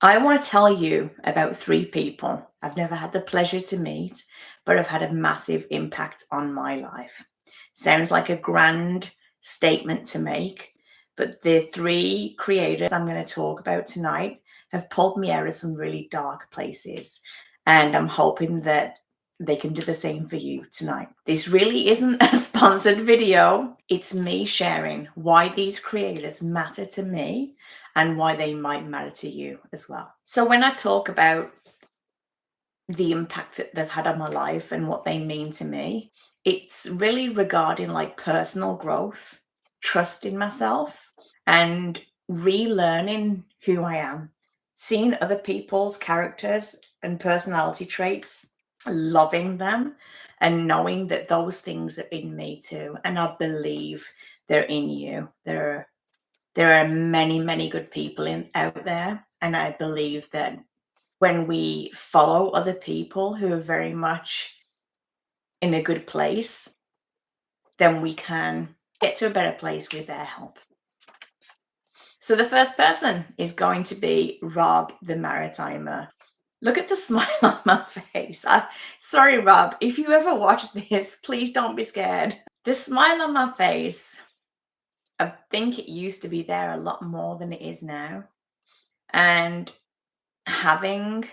I want to tell you about three people I've never had the pleasure to meet, but have had a massive impact on my life. Sounds like a grand statement to make, but the three creators I'm going to talk about tonight have pulled me out of some really dark places. And I'm hoping that they can do the same for you tonight. This really isn't a sponsored video. It's me sharing why these creators matter to me and why they might matter to you as well. So, when I talk about the impact that they've had on my life and what they mean to me, it's really regarding like personal growth, trust in myself, and relearning who I am, seeing other people's characters and personality traits, loving them, and knowing that those things are in me too. And I believe they're in you. There are many, many good people out there, and I believe that when we follow other people who are very much in a good place, then we can get to a better place with their help. So the first person is going to be Rob the Maritimer. Look at the smile on my face. Sorry, Rob, if you ever watch this, please don't be scared. The smile on my face, I think it used to be there a lot more than it is now. And having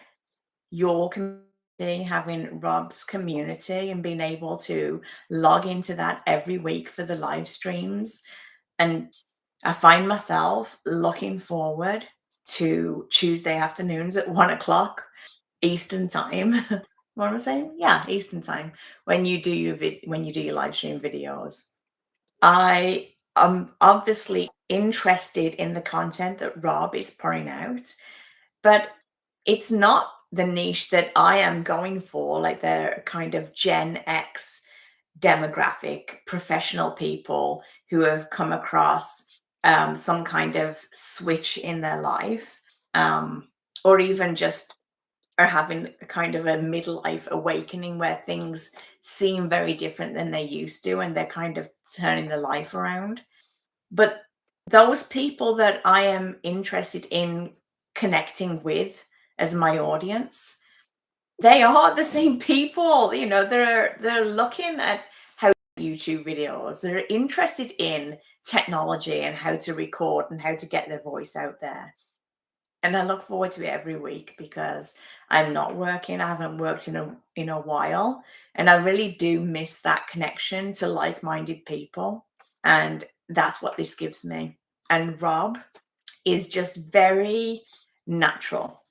your community, having Rob's community, and being able to log into that every week for the live streams. And I find myself looking forward to Tuesday afternoons at 1 o'clock Eastern time. What am I saying? Yeah, Eastern time. When you do when you do your live stream videos. I am obviously interested in the content that Rob is pouring out, but it's not the niche that I am going for, like the kind of Gen X demographic, professional people who have come across some kind of switch in their life, or even just are having a kind of a midlife awakening where things seem very different than they used to, and they're kind of turning their life around. But those people that I am interested in connecting with as my audience, they are the same people. They're looking at how YouTube videos. They're interested in technology and how to record and how to get their voice out there. And I look forward to it every week because I'm not working. I haven't worked in a while, and I really do miss that connection to like-minded people. And that's what this gives me. And Rob is just very natural.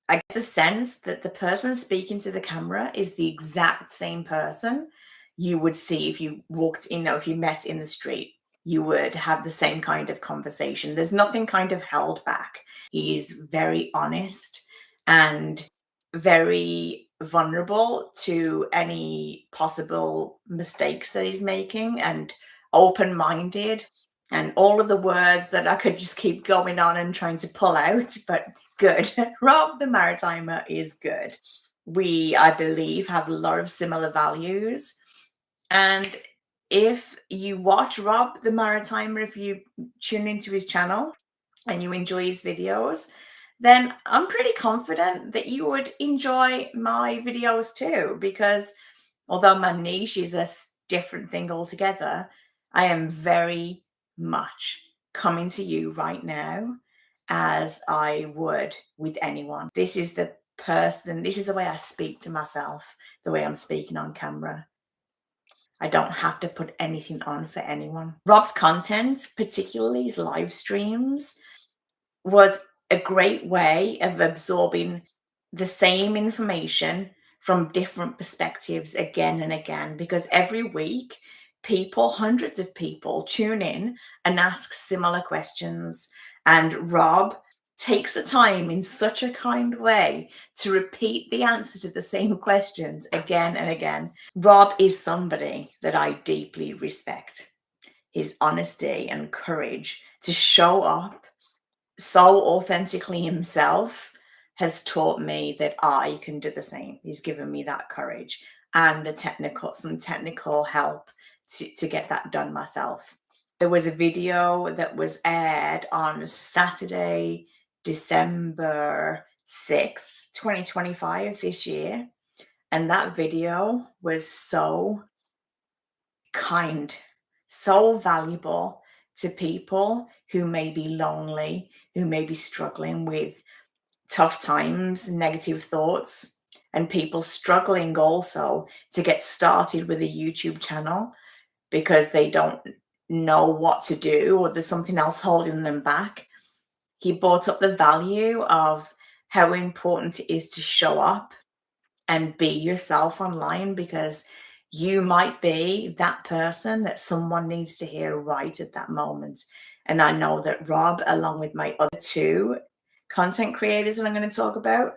I get the sense that the person speaking to the camera is the exact same person you would see if you walked in, or if you met in the street. You would have the same kind of conversation. There's nothing kind of held back. He's very honest and very vulnerable to any possible mistakes that he's making, and open minded, and all of the words that I could just keep going on and trying to pull out, but good. Rob the Maritimer is good. We, I believe, have a lot of similar values. And if you watch Rob the Maritimer, if you tune into his channel and you enjoy his videos, then I'm pretty confident that you would enjoy my videos too. Because although my niche is different thing altogether, I am very much coming to you right now as I would with anyone. This is the person, this is the way I speak to myself, the way I'm speaking on camera. I don't have to put anything on for anyone. Rob's content, particularly his live streams, was a great way of absorbing the same information from different perspectives again and again, because every week people, hundreds of people, tune in and ask similar questions, and Rob takes the time in such a kind way to repeat the answer to the same questions again and again. Rob is somebody that I deeply respect. His honesty and courage to show up so authentically himself has taught me that I can do the same. He's given me that courage and some technical help to get that done myself. There was a video that was aired on Saturday, December 6th, 2025 this year. And that video was so kind, so valuable to people who may be lonely, who may be struggling with tough times, negative thoughts, and people struggling also to get started with a YouTube channel because they don't know what to do or there's something else holding them back. He brought up the value of how important it is to show up and be yourself online because you might be that person that someone needs to hear right at that moment. And I know that Rob, along with my other two content creators that I'm going to talk about,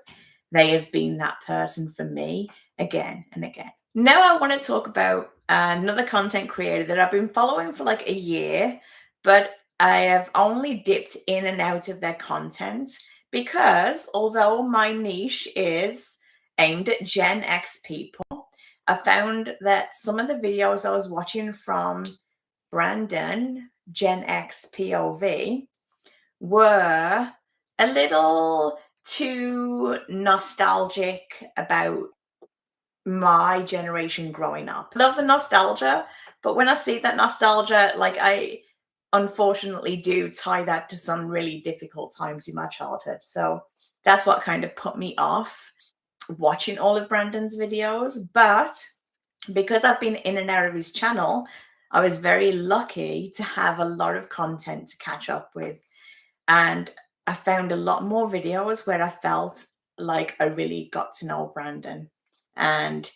they have been that person for me again and again. Now I want to talk about another content creator that I've been following for like a year, but I have only dipped in and out of their content because although my niche is aimed at Gen X people, I found that some of the videos I was watching from Brandon, Gen X POV, were a little too nostalgic about my generation growing up. Love the nostalgia, but when I see that nostalgia, like I unfortunately do tie that to some really difficult times in my childhood. So that's what kind of put me off watching all of Brandon's videos. But because I've been in and out of his channel, I was very lucky to have a lot of content to catch up with. And I found a lot more videos where I felt like I really got to know Brandon. And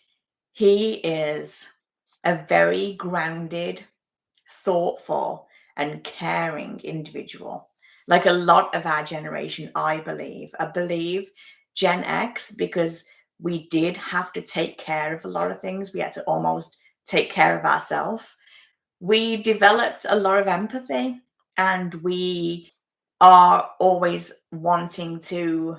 he is a very grounded, thoughtful, and caring individual. Like a lot of our generation, I believe. I believe Gen X, because we did have to take care of a lot of things. We had to almost take care of ourselves. We developed a lot of empathy and we are always wanting to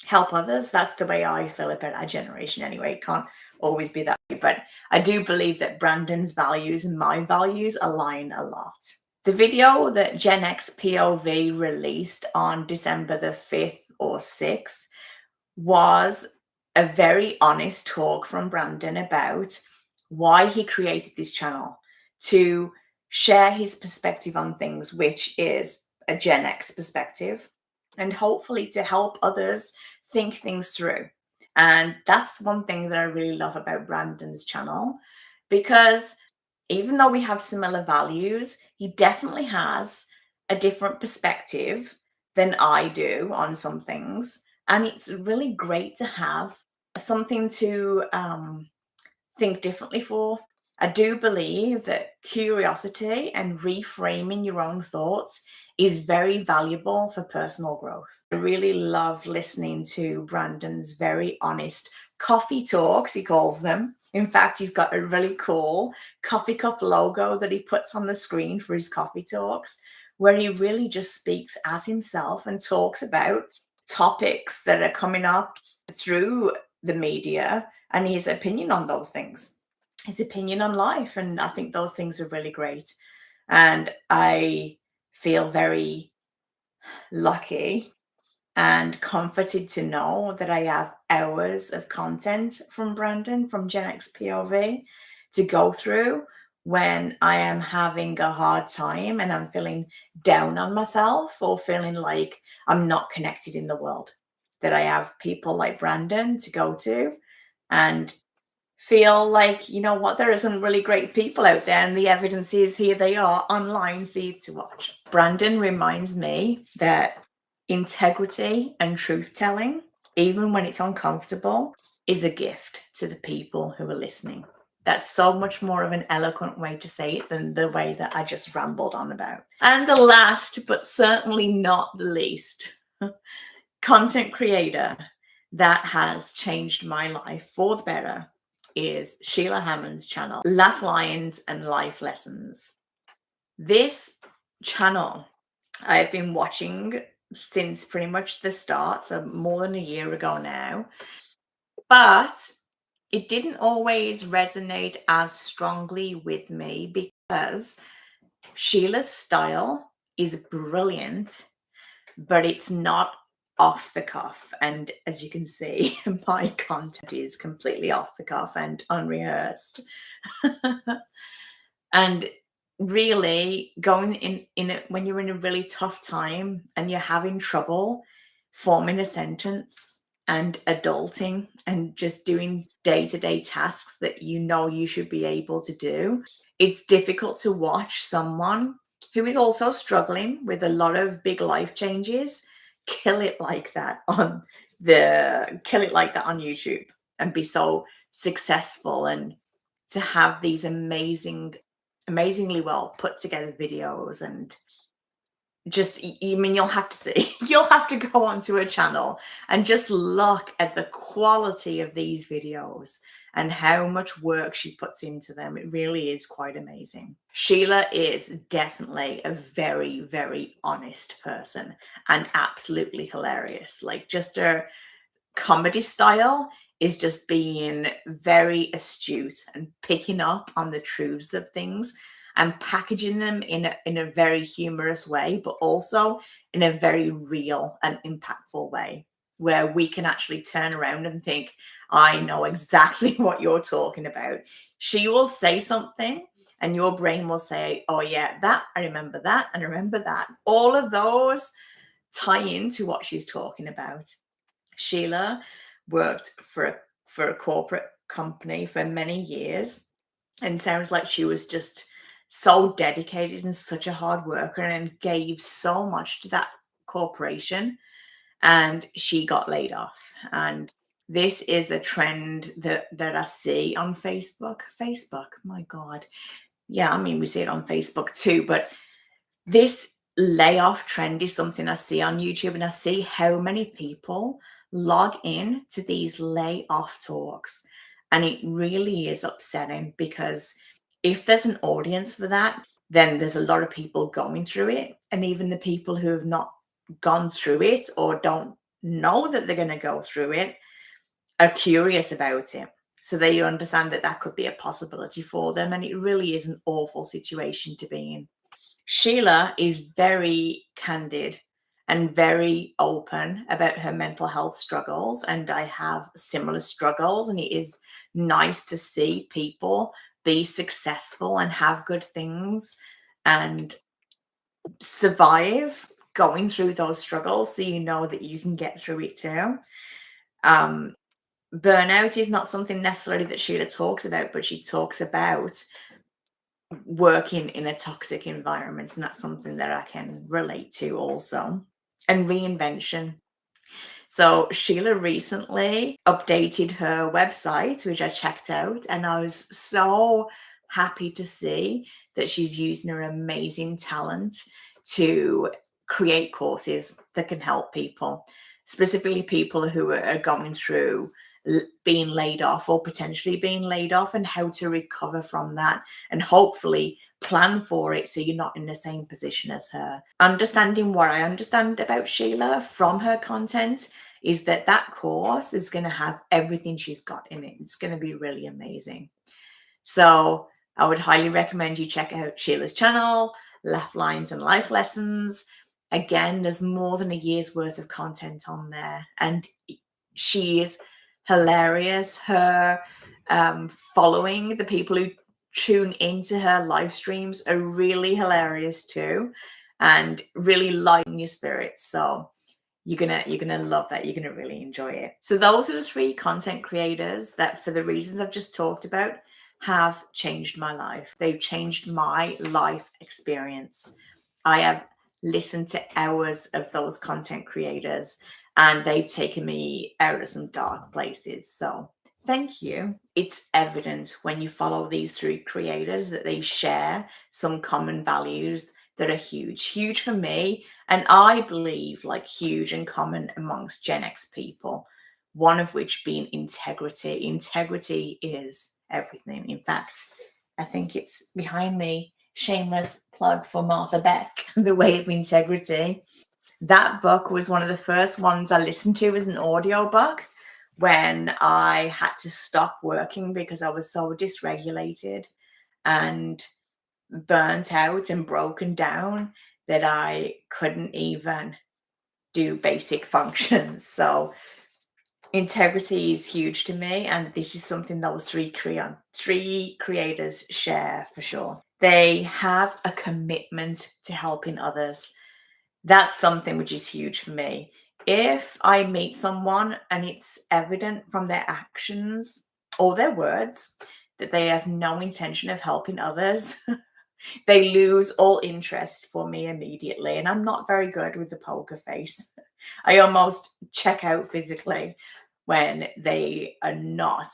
help others. That's the way I feel about our generation anyway. It can't always be that way. But I do believe that Brandon's values and my values align a lot. The video that Gen X POV released on December the 5th or 6th was a very honest talk from Brandon about why he created this channel, to share his perspective on things, which is a Gen X perspective, and hopefully to help others think things through. And that's one thing that I really love about Brandon's channel, because even though we have similar values, he definitely has a different perspective than I do on some things. And it's really great to have something to think differently for. I do believe that curiosity and reframing your own thoughts is very valuable for personal growth. I really love listening to Brandon's very honest coffee talks, he calls them. In fact, he's got a really cool coffee cup logo that he puts on the screen for his coffee talks, where he really just speaks as himself and talks about topics that are coming up through the media and his opinion on those things, his opinion on life. And I think those things are really great. And I feel very lucky and comforted to know that I have hours of content from Brandon from Gen X POV to go through when I am having a hard time and I'm feeling down on myself or feeling like I'm not connected in the world. That I have people like Brandon to go to and feel like, you know what, there are some really great people out there and the evidence is here they are online for you to watch. Brandon reminds me that integrity and truth telling, even when it's uncomfortable, is a gift to the people who are listening. That's so much more of an eloquent way to say it than the way that I just rambled on about. And the last, but certainly not the least, content creator that has changed my life for the better is Sheila Hammond's channel, Laugh Lines and Life Lessons. This channel I've been watching since pretty much the start, so more than a year ago now, but it didn't always resonate as strongly with me because Sheila's style is brilliant, but it's not off the cuff. And as you can see, my content is completely off the cuff and unrehearsed. And really going in it when you're in a really tough time and you're having trouble forming a sentence and adulting and just doing day-to-day tasks that you know you should be able to do, it's difficult to watch someone who is also struggling with a lot of big life changes kill it like that on YouTube and be so successful, and to have these amazingly well put together videos. And just I mean, you'll have to see you'll have to go onto her channel and just look at the quality of these videos and how much work she puts into them. It really is quite amazing. Sheila is definitely a very, very honest person and absolutely hilarious. Like, just her comedy style is just being very astute and picking up on the truths of things and packaging them in a very humorous way, but also in a very real and impactful way, where we can actually turn around and think, I know exactly what you're talking about. She will say something and your brain will say, oh yeah, that I remember that, and I remember that. All of those tie into what she's talking about. Sheila worked for a corporate company for many years, and sounds like she was just so dedicated and such a hard worker and gave so much to that corporation, and she got laid off. And this is a trend that I see on Facebook. Facebook, my God. Yeah, I mean, we see it on Facebook too, but this layoff trend is something I see on YouTube, and I see how many people log in to these layoff talks. And it really is upsetting, because if there's an audience for that, then there's a lot of people going through it. And even the people who have not gone through it or don't know that they're going to go through it are curious about it. So they understand that that could be a possibility for them. And it really is an awful situation to be in. Sheila is very candid and very open about her mental health struggles, and I have similar struggles, and it is nice to see people be successful and have good things and survive going through those struggles, so you know that you can get through it too. Um, Burnout is not something necessarily that Sheila talks about, but she talks about working in a toxic environment, and that's something that I can relate to also. And reinvention. So Sheila recently updated her website, which I checked out, and I was so happy to see that she's using her amazing talent to create courses that can help people, specifically people who are going through being laid off or potentially being laid off, and how to recover from that and hopefully plan for it so you're not in the same position as her. Understanding what I understand about Sheila from her content is that that course is going to have everything she's got in it. It's going to be really amazing. So I would highly recommend you check out Sheila's channel, Left Lines and Life Lessons. Again, there's more than a year's worth of content on there, and she is hilarious. Her following, the people who tune into her live streams, are really hilarious too, and really lighten your spirits. So you're gonna love that. You're gonna really enjoy it. So those are the three content creators that, for the reasons I've just talked about, have changed my life. They've changed my life experience. I have listened to hours of those content creators, and they've taken me out of some dark places. So thank you. It's evident when you follow these three creators that they share some common values that are huge for me. And I believe, like, huge and common amongst Gen X people, one of which being integrity. Integrity is everything. In fact, I think it's behind me. Shameless plug for Martha Beck, The Way of Integrity. That book was one of the first ones I listened to as an audiobook when I had to stop working because I was so dysregulated and burnt out and broken down that I couldn't even do basic functions. So integrity is huge to me, and this is something those three creators share for sure. They have a commitment to helping others. That's something which is huge for me. If I meet someone and it's evident from their actions or their words that they have no intention of helping others, they lose all interest for me immediately. And I'm not very good with the poker face. I almost check out physically when they are not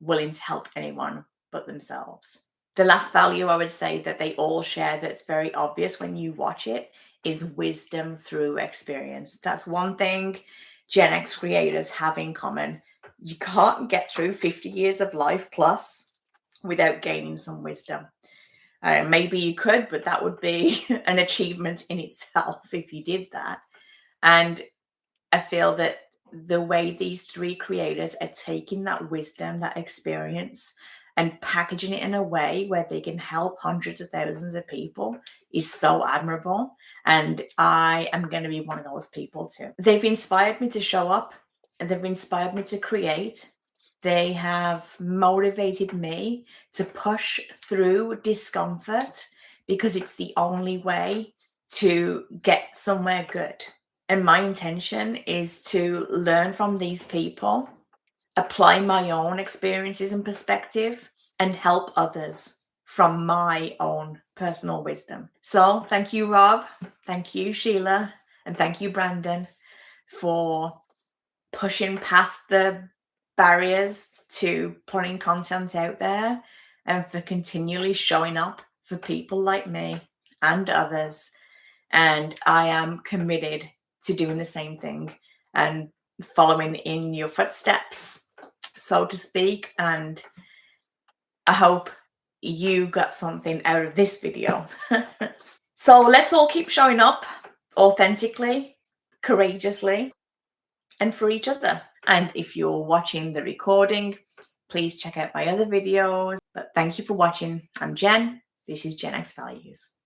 willing to help anyone but themselves. The last value I would say that they all share that's very obvious when you watch it is wisdom through experience. That's one thing Gen X creators have in common. You can't get through 50 years of life plus without gaining some wisdom. Maybe you could, but that would be an achievement in itself if you did that. And I feel that the way these three creators are taking that wisdom, that experience, and packaging it in a way where they can help hundreds of thousands of people is so admirable. And I am going to be one of those people too. They've inspired me to show up, and they've inspired me to create. They have motivated me to push through discomfort because it's the only way to get somewhere good. And my intention is to learn from these people, apply my own experiences and perspective, and help others from my own personal wisdom. So thank you, Rob. Thank you, Sheila. And thank you, Brandon, for pushing past the barriers to putting content out there and for continually showing up for people like me and others. And I am committed to doing the same thing and following in your footsteps, so to speak. And I hope you got something out of this video. So let's all keep showing up authentically, courageously, and for each other. And if you're watching the recording, please check out my other videos. But thank you for watching. I'm Jen. This is Gen X Values.